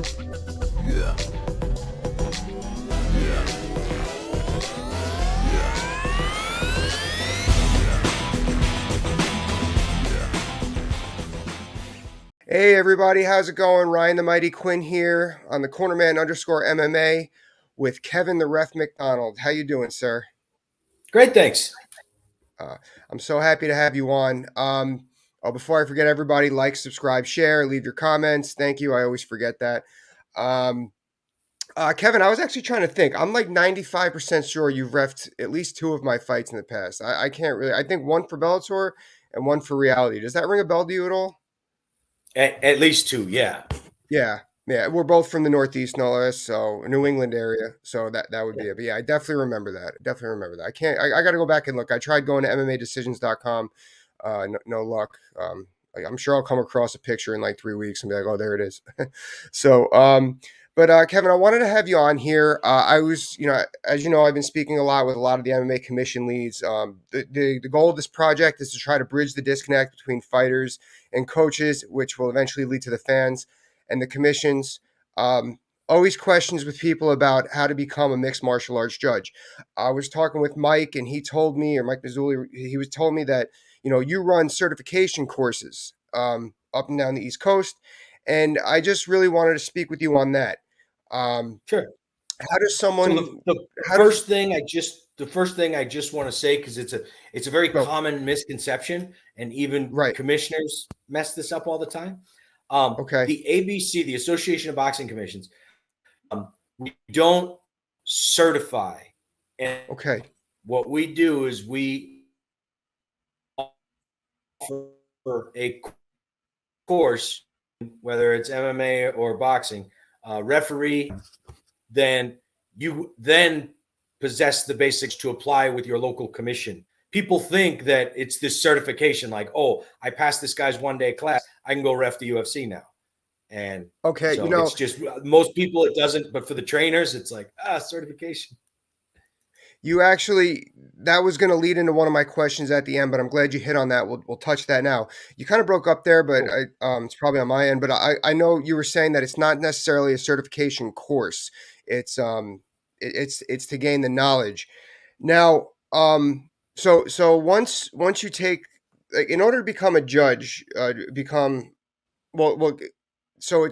Yeah. Yeah. Hey everybody, how's it going? Ryan the Mighty Quinn here on the Cornerman _MMA with Kevin the Ref Macdonald. How you doing, sir? Great, thanks. Uh, I'm so happy to have you on. Before I forget, everybody, like, subscribe, share, leave your comments. Thank you. I always forget that. Um, Kevin, I was actually trying to think. I'm like 95% sure you've refed at least two of my fights in the past. I can't really. I think one for Bellator and one for Reality. Does that ring a bell to you at all? At least two, yeah. Yeah, yeah, we're both from the Northeast, no less, so New England area. So that would be it. But yeah, I definitely remember that. Definitely remember that. I can't. I got to go back and look. I tried going to MMADecisions.com. No luck. I'm sure I'll come across a picture in like 3 weeks and be like, oh, there it is. so, but Kevin, I wanted to have you on here. I was, as you know, I've been speaking a lot with a lot of the MMA commission leads. The goal of this project is to try to bridge the disconnect between fighters and coaches, which will eventually lead to the fans and the commissions. Always questions with people about how to become a mixed martial arts judge. I was talking with Mike, and he told me, or Mike Mazzulli, he was told me that you run certification courses up and down the East Coast, and I just really wanted to speak with you on that. Um, Sure. how does So someone? the How does first thing I just want to say, because it's a very go common misconception, and even right? commissioners mess this up all the time. Okay, The ABC, the Association of Boxing Commissions, we don't certify, and okay, what we do is we offer a course, whether it's MMA or boxing, referee, then you then possess the basics to apply with your local commission. People think that it's this certification, like, oh, I passed this guy's 1 day class, I can go ref the UFC now. And okay. so it's just, most people it doesn't, but for the trainers, it's like, certification. You actually, that was going to lead into one of my questions at the end, but I'm glad you hit on that. We'll touch that now. You kind of broke up there, but Cool. it's probably on my end. But I know you were saying that it's not necessarily a certification course. It's it's to gain the knowledge. Now, so once you take, like, in order to become a judge, become well. So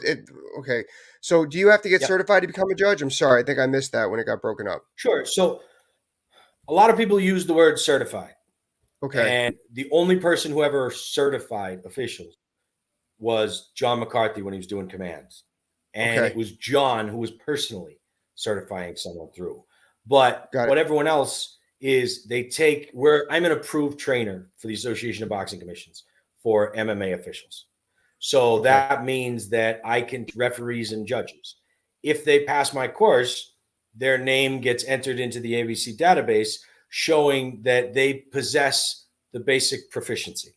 okay. So do you have to get Yep. certified to become a judge? I'm sorry, I think I missed that when it got broken up. Sure. So a lot of people use the word certified, Okay. and the only person who ever certified officials was John McCarthy when he was doing commands. And it Okay. was John who was personally certifying someone through. But Got it. what everyone else is, they take where I'm an approved trainer for the Association of Boxing Commissions for MMA officials. So Okay. that means that I can referees and judges. If they pass my course, their name gets entered into the ABC database, showing that they possess the basic proficiency.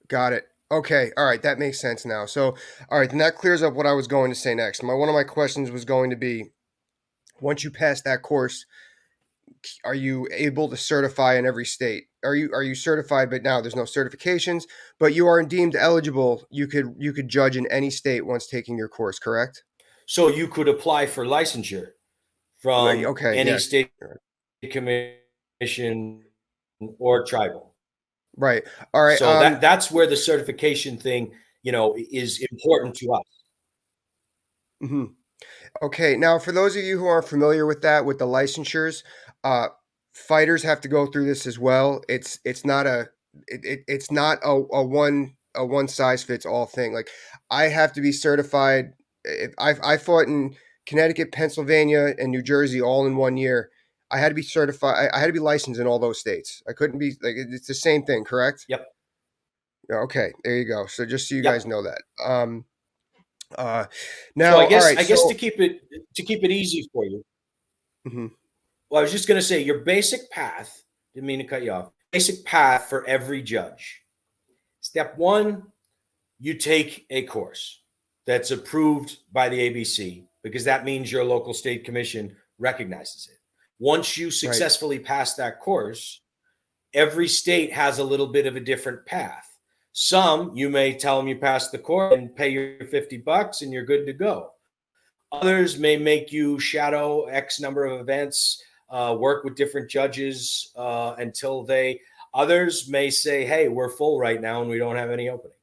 Got it. Okay. All right. That makes sense now. So, all right. Then that clears up what I was going to say next. One of my questions was going to be, once you pass that course, are you able to certify in every state? Are you certified? But now there's no certifications, but you are deemed eligible. You could judge in any state once taking your course. Correct? So you could apply for licensure from Okay. any Yes. state commission or tribal. Right. All right. So that's where the certification thing, is important to us. Mhm. Okay, now for those of you who aren't familiar with that, with the licensures, uh, fighters have to go through this as well. It's not it's not a one size fits all thing. Like, I have to be certified. If I fought in Connecticut, Pennsylvania, and New Jersey all in 1 year. I had to be certified. I had to be licensed in all those states. I couldn't be like, it's the same thing, correct? Yep. Yeah, okay, there you go. So just so you guys Yep. know that. Uh, So now, all right. I guess So, to keep it easy for you. mhm, Well, I was just going to say your basic path, didn't mean to cut you off. Basic path for every judge. Step one, you take a course that's approved by the ABC, because that means your local state commission recognizes it. Once you right. successfully pass that course, every state has a little bit of a different path. Some, you may tell them you passed the course and pay your $50 and you're good to go. Others may make you shadow X number of events, work with different judges until they. Others may say, "Hey, we're full right now and we don't have any openings."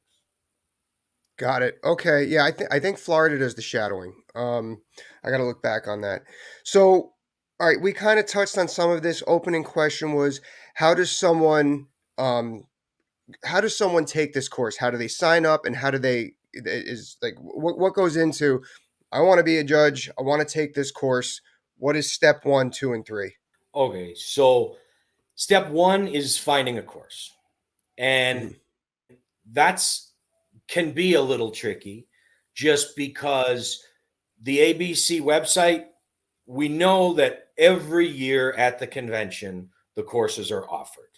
Got it. Okay. Yeah, I think Florida does the shadowing. I got to look back on that. So, all right, we kind of touched on some of this. Opening question was, how does someone um how does someone take this course? How do they sign up, and how do they is like what goes into I want to be a judge, I want to take this course. What is step 1, 2 and 3? Okay, so step one is finding a course, and Mhm. that's can be a little tricky, just because the ABC website, we know that every year at the convention, the courses are offered.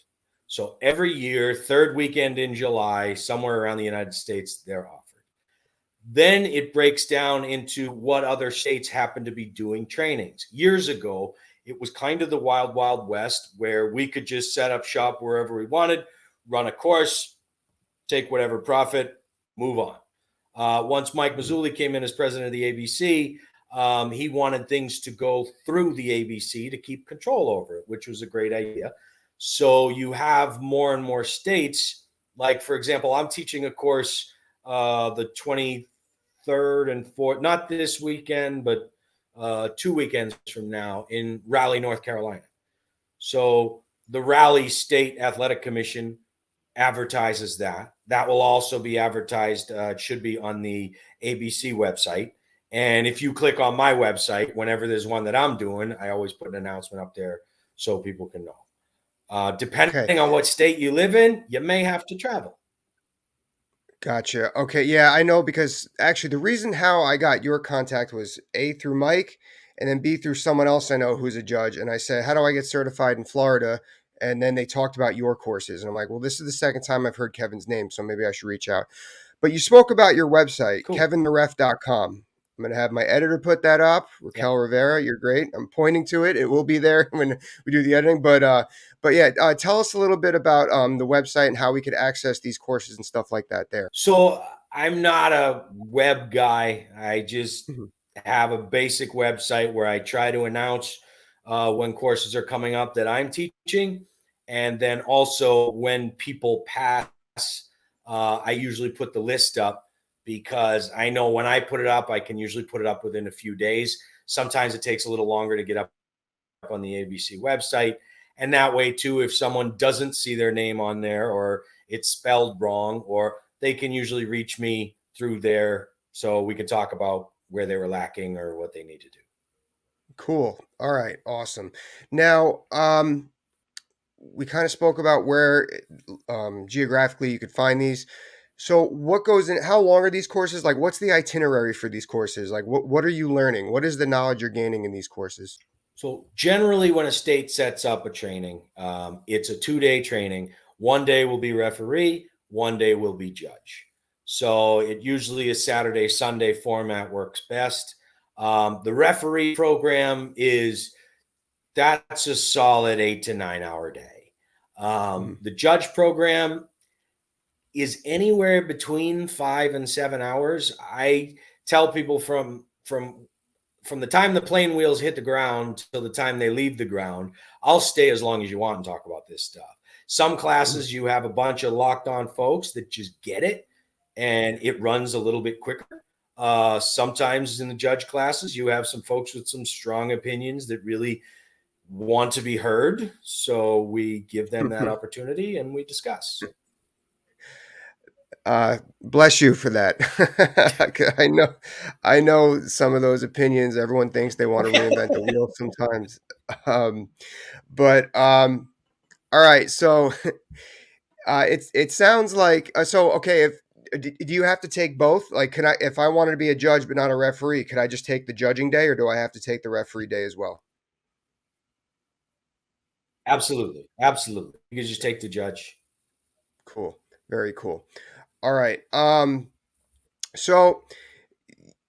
So every year, third weekend in July, somewhere around the United States, they're offered. Then it breaks down into what other states happen to be doing trainings. Years ago, it was kind of the wild, wild west where we could just set up shop wherever we wanted, run a course, take whatever profit, move on. Once Mike Mhm. Mazzulli came in as president of the ABC, he wanted things to go through the ABC to keep control over it, which was a great idea. So you have more and more states. Like, for example, I'm teaching a course the 23rd and 4th, not this weekend, but 2 weekends from now in Raleigh, North Carolina. So the Raleigh State Athletic Commission advertises that. That will also be advertised. It should be on the ABC website. And if you click on my website, whenever there's one that I'm doing, I always put an announcement up there so people can know. Okay. Depending on what state you live in, you may have to travel. Gotcha. Okay, yeah, I know because actually the reason how I got your contact was A through Mike and then B through someone else I know who's a judge. And I said, how do I get certified in Florida? And then they talked about your courses. And I'm like, well, this is the second time I've heard Kevin's name, so maybe I should reach out. But you spoke about your website, Cool. kevintheref.com. I'm going to have my editor put that up. Yeah. Raquel Rivera, you're great. I'm pointing to it. It will be there when we do the editing. But yeah, tell us a little bit about the website and how we could access these courses and stuff like that there. So I'm not a web guy. I just Mhm. have a basic website where I try to announce when courses are coming up that I'm teaching. And then also when people pass, I usually put the list up because I know when I put it up, I can usually put it up within a few days. Sometimes it takes a little longer to get up on the ABC website. And that way, too, if someone doesn't see their name on there or it's spelled wrong, or they can usually reach me through there so we can talk about where they were lacking or what they need to do. Cool. All right. Awesome. Now, we kind of spoke about where geographically you could find these. So, what goes in? How long are these courses? Like, what's the itinerary for these courses? Like, what are you learning? What is the knowledge you're gaining in these courses? So, generally, when a state sets up a training, it's a 2 day training. One day will be referee, one day will be judge. So, it usually is Saturday, Sunday format works best. The referee program is that's a solid 8 to 9 hour day. Mhm. The judge program is anywhere between 5 and 7 hours. I tell people from the time the plane wheels hit the ground till the time they leave the ground, I'll stay as long as you want and talk about this stuff. Some Mhm. classes you have a bunch of locked on folks that just get it and it runs a little bit quicker. Sometimes in the judge classes, you have some folks with some strong opinions that really want to be heard. So we give them that opportunity and we discuss. Bless you for that. I know some of those opinions. Everyone thinks they want to reinvent the wheel sometimes. Um, all right. So it sounds like so. Okay, if do you have to take both? Like, can I if I wanted to be a judge but not a referee, could I just take the judging day, or do I have to take the referee day as well? Absolutely. Absolutely. You can just take the judge. Cool. Very cool. All right. So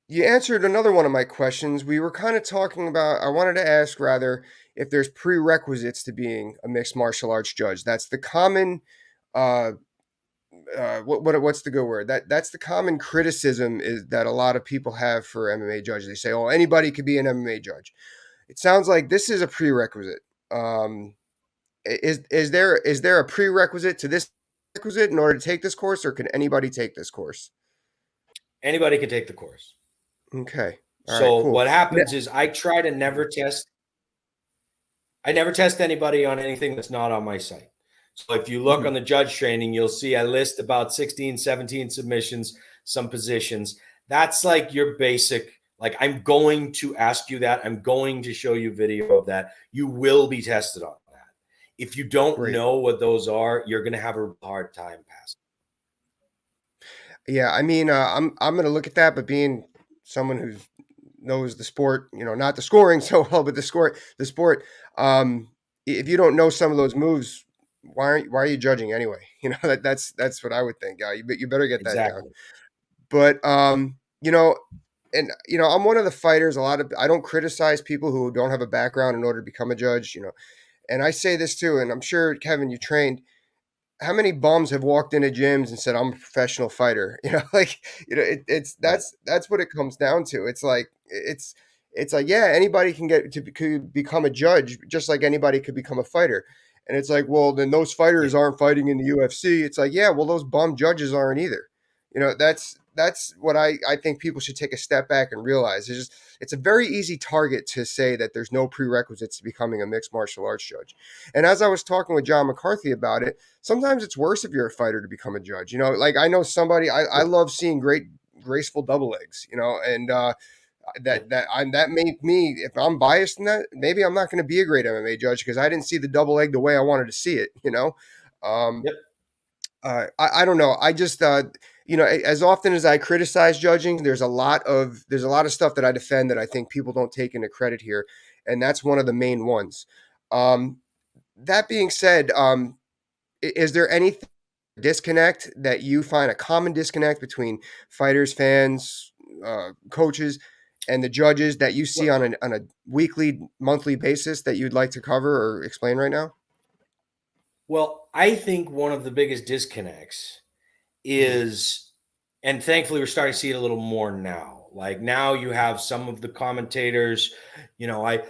you answered another one of my questions. We were kind of talking about, I wanted to ask rather if there's prerequisites to being a mixed martial arts judge. That's the common uh, what's the good word? That's the common criticism is that a lot of people have for MMA judges. They say, "Oh, anybody could be an MMA judge." It sounds like this is a prerequisite. Um, is there a prerequisite to this requisite in order to take this course, or can anybody take this course? Anybody can take the course. Okay, all right, So cool. what Yeah. happens is I try to never test. I never test anybody on anything that's not on my site. So if you look Mhm. on the judge training, you'll see I list about 16, 17 submissions, some positions. That's like your basic, like I'm going to ask you that. I'm going to show you video of that. You will be tested on that. If you don't Great. know what those are, you're going to have a hard time passing. Yeah, I mean, I'm gonna look at that, but being someone who knows the sport, not the scoring so well, but the sport. Um, if you don't know some of those moves, why are you judging anyway? That's what I would think. You better get that down. Exactly. But and I'm one of the fighters. I don't criticize people who don't have a background in order to become a judge. And I say this too, and I'm sure Kevin, you trained. How many bums have walked into gyms and said, "I'm a professional fighter"? It's Right. that's what it comes down to. It's like yeah, anybody could become a judge, just like anybody could become a fighter. And it's like, well, then those Yeah. fighters aren't fighting in the UFC. It's like, yeah, well, those bum judges aren't either. That's what I think people should take a step back and realize. It's a very easy target to say that there's no prerequisites to becoming a mixed martial arts judge. And as I was talking with John McCarthy about it, sometimes it's worse if you're a fighter to become a judge. Like I know somebody, I Yeah. love seeing great graceful double legs, and Yeah. that made me, if I'm biased in that, maybe I'm not going to be a great MMA judge because I didn't see the double leg the way I wanted to see it. Um, Yep. I don't know. I just as often as I criticize judging, there's a lot of stuff that I defend that I think people don't take into credit here, and that's one of the main ones. Um, that being said, is there any disconnect that you find a common disconnect between fighters, fans, coaches, and the judges that you see Well, on a weekly, monthly basis that you'd like to cover or explain right now? I think one of the biggest disconnects Mhm. is, and thankfully we're starting to see it a little more now. Like now you have some of the commentators, I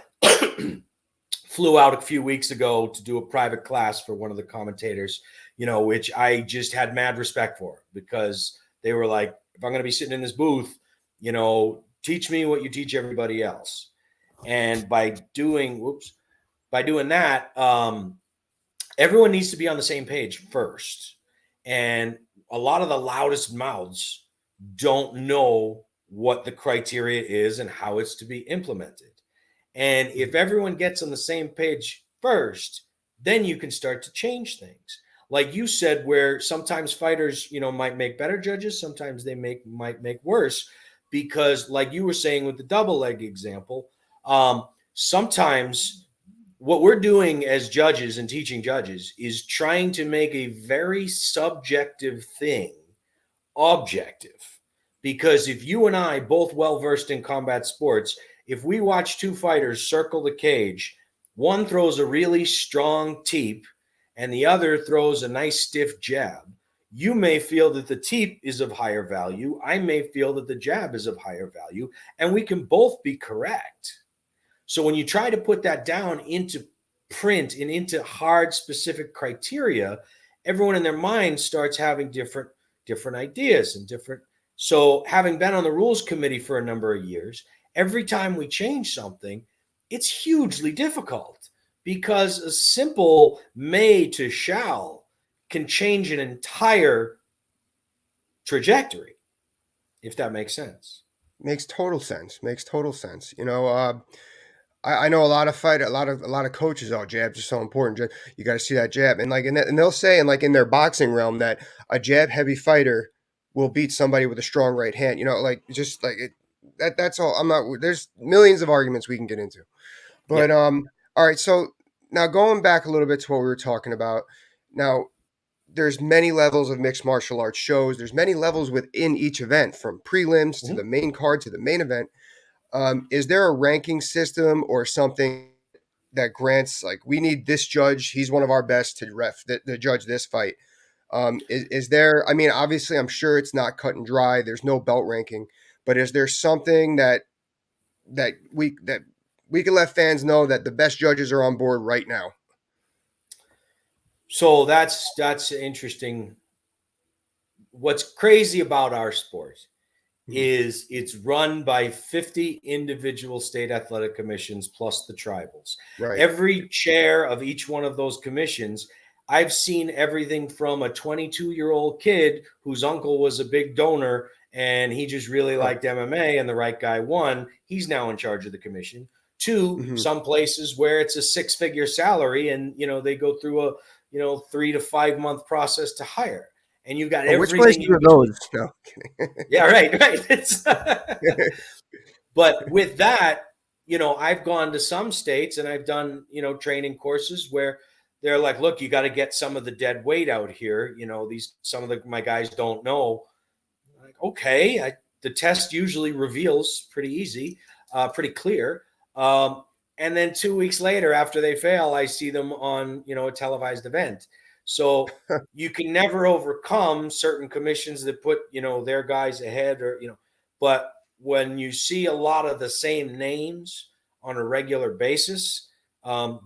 flew out a few weeks ago to do a private class for one of the commentators, which I just had mad respect for because they were like, if I'm going to be sitting in this booth, teach me what you teach everybody else. And by doing that, everyone needs to be on the same page first. And a lot of the loudest mouths don't know what the criteria is and how it's to be implemented. And if Mhm. everyone gets on the same page first, then you can start to change things. Like you said, where sometimes fighters, might make better judges, sometimes they might make worse, because like you were saying with the double leg example, sometimes what we're doing as judges and teaching judges is trying to make a very subjective thing objective. Because if you and I, both well versed in combat sports, if we watch two fighters circle the cage, one throws a really strong teep and the other throws a nice stiff jab, you may feel that the teep is of higher value. I may feel that the jab is of higher value, and we can both be correct. So when you try to put that down into print and into hard specific criteria, everyone in their mind starts having different ideas and different. So having been on the rules committee for a number of years, every time we change something, it's hugely difficult because a simple may to shall can change an entire trajectory, if that makes sense. Makes total sense. Makes total sense. I know a lot of coaches. Oh, jabs are so important. You got to see that jab, and they'll say, and like in their boxing realm, that a jab heavy fighter will beat somebody with a strong right hand. Like just like it. That's all. I'm not. There's millions of arguments we can get into, but Yep. all right. So now going back a little bit to what we were talking about. Now there's many levels of mixed martial arts shows. There's many levels within each event, from prelims to the Mhm. main card to the main event. Is there a ranking system or something that grants, like, we need this judge, he's one of our best to judge this fight? Is there? I mean, obviously, I'm sure it's not cut and dry. There's no belt ranking, but is there something that we can let fans know that the best judges are on board right now? So that's interesting. What's crazy about our sport Mhm. is it's run by 50 individual state athletic commissions plus the tribals. Right. Every chair of each one of those commissions, I've seen everything from a 22-year-old kid whose uncle was a big donor and he just really Huh. liked MMA and the right guy won. He's now in charge of the commission. To Hmm. some places where it's a six-figure salary and they go through a 3 to 5 month process to hire. And you've got Oh, which everything places in are between. those? No. Yeah, right, right. It's but with that, I've gone to some states and I've done, training courses where they're like, look, you got to get some of the dead weight out here. These some of my guys don't know. Like, okay, the test usually reveals pretty easy, pretty clear. Um, and then 2 weeks later, after they fail, I see them on a televised event. So you can never overcome certain commissions that put their guys ahead, But when you see a lot of the same names on a regular basis,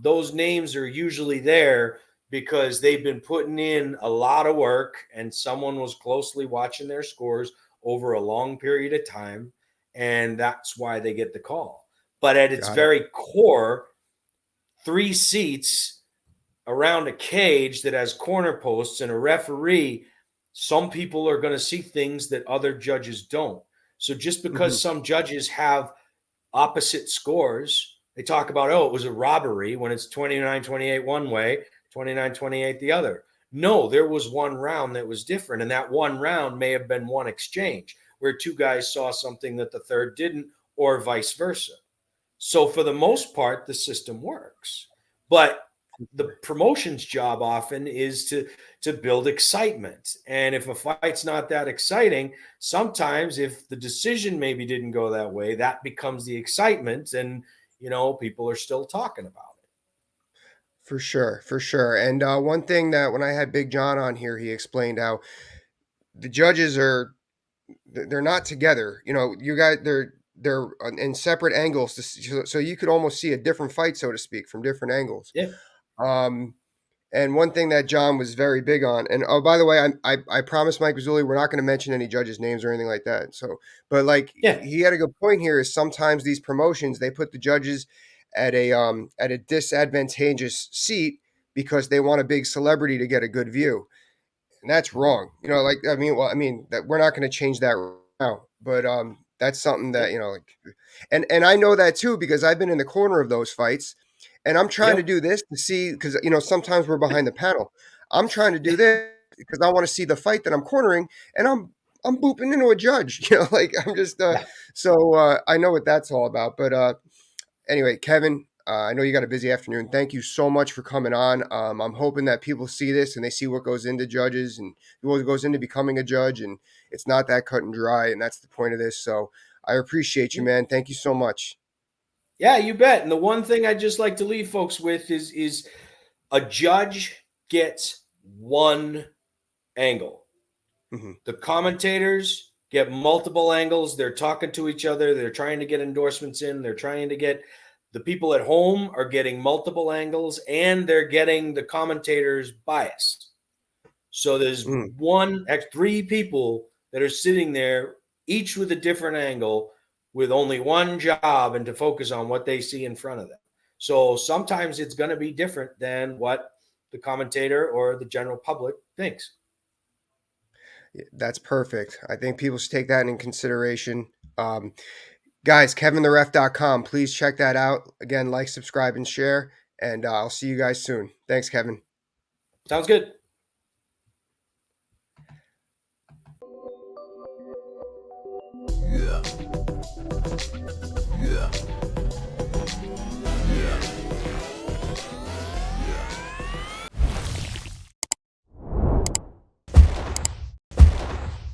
those names are usually there because they've been putting in a lot of work and someone was closely watching their scores over a long period of time. And that's why they get the call. But at its Got it. very core, 3 seats around a cage that has corner posts and a referee, some people are going to see things that other judges don't. So just Hmm. because some judges have opposite scores, they talk about, oh, it was a robbery when it's 29-28 one way, 29-28 the other. No, there was one round that was different. And that one round may have been one exchange where two guys saw something that the third didn't, or vice versa. So for the most part, the system works. But the promotion's job often is to build excitement. And if a fight's not that exciting, sometimes if the decision maybe didn't go that way, that becomes the excitement, and people are still talking about For sure, for sure. And one thing that when I had Big John on here, he explained how the judges they're not together. You guys they're in separate angles, so you could almost see a different fight, so to speak, from different angles. it. Um, and one thing that John was very big on, and oh, by the way, I promised Mike Rizzulli we're not going to mention any judges' names or anything like that. So, but like Yeah, he had a good point here. Is sometimes these promotions they put the judges at a disadvantageous seat because they want a big celebrity to get a good view, and that's wrong. Like I mean that we're not going to change that right now, but that's something yeah, that like, and I know that too because I've been in the corner of those fights, and I'm trying to yep, do this to see because sometimes we're behind the panel. I'm trying to do this because I want to see the fight that I'm cornering, and I'm booping into a judge. Like I'm just yeah, so I know what that's all about, but anyway, Kevin, I know you got a busy afternoon. Thank you so much for coming on. I'm hoping that people see this and they see what goes into judges and what goes into becoming a judge, and it's not that cut and dry, and that's the point of this. So I appreciate you, yeah. man. Thank you so much. Yeah, you bet. And the one thing I just like to leave folks with is a judge gets one angle. Hmm. The commentators get multiple angles. They're talking to each other. They're trying to get endorsements in. They're trying to get the people at home are getting multiple angles and they're getting the commentators biased. So there's Mm. three people that are sitting there, each with a different angle, with only one job and to focus on what they see in front of them. So sometimes it's going to be different than what the commentator or the general public thinks. That's perfect. I think people should take that in consideration. Um, Guys, KevinTheRef.com. Please check that out. Again, like, subscribe, and share. And I'll see you guys soon. Thanks, Kevin. Sounds good.